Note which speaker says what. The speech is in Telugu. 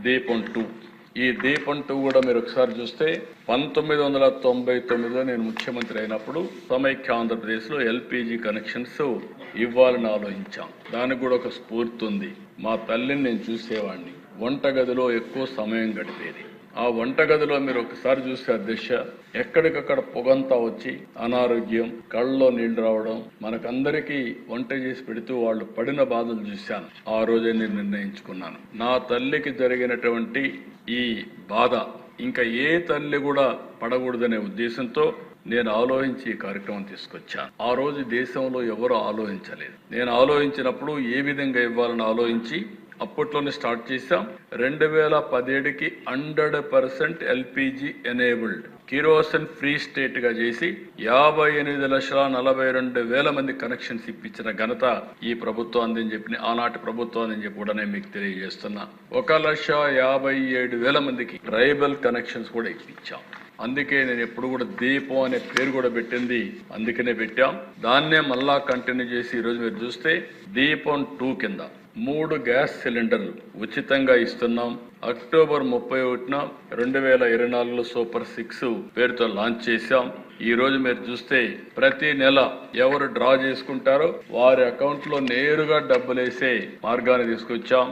Speaker 1: దీపం 2. ఈ దీపం 2 కూడా మీరు ఒకసారి చూస్తే 1999లో నేను ముఖ్యమంత్రి అయినప్పుడు సమైక్య ఆంధ్రప్రదేశ్లో ఎల్పిజి కనెక్షన్స్ ఇవ్వాలని ఆలోచించాం. దానికి కూడా ఒక స్ఫూర్తి ఉంది. మా తల్లిని నేను చూసేవాడిని, వంటగదిలో ఎక్కువ సమయం గడిపేది. ఆ వంటగదిలో మీరు ఒకసారి చూస్తే అధ్యక్ష, ఎక్కడికక్కడ పొగంతా వచ్చి అనారోగ్యం, కళ్ళలో నీళ్లు రావడం, మనకందరికీ వంట చేసి పెడుతూ వాళ్ళు పడిన బాధలు చూశాను. ఆ రోజే నేను నిర్ణయించుకున్నాను, నా తల్లికి జరిగినటువంటి ఈ బాధ ఇంకా ఏ తల్లి కూడా పడకూడదనే ఉద్దేశంతో నేను ఆలోచించి ఈ కార్యక్రమం తీసుకొచ్చాను. ఆ రోజు దేశంలో ఎవరు ఆలోచించలేదు. నేను ఆలోచించినప్పుడు ఏ విధంగా ఇవ్వాలని ఆలోచించి అప్పట్లోనే స్టార్ట్ చేశాం. 2017కి 100% LPG enabled, kerosene free state గా చేసి 58,42,000 మంది కనెక్షన్స్ ఇప్పించిన ఘనత ఈ ప్రభుత్వం అందని చెప్పి, ఆనాటి ప్రభుత్వం అని చెప్పి కూడా నేను మీకు తెలియజేస్తున్నా. 1,57,000 మందికి ట్రైబల్ కనెక్షన్స్ కూడా ఇప్పించాం. అందుకే నేను ఎప్పుడు కూడా దీపం అనే పేరు కూడా పెట్టింది అందుకనే పెట్టాం. దాన్నే మళ్ళా కంటిన్యూ చేసి ఈరోజు మీరు చూస్తే దీపం 2 కింద 3 గ్యాస్ సిలిండర్లు ఉచితంగా ఇస్తున్నాం. అక్టోబర్ 31న 2024లో సూపర్ 6 పేరుతో లాంచ్ చేశాం. ఈ రోజు మీరు చూస్తే ప్రతి నెల ఎవరు డ్రా చేసుకుంటారో వారి అకౌంట్ లో నేరుగా డబ్బులు వేసే మార్గాన్ని తీసుకొచ్చాం.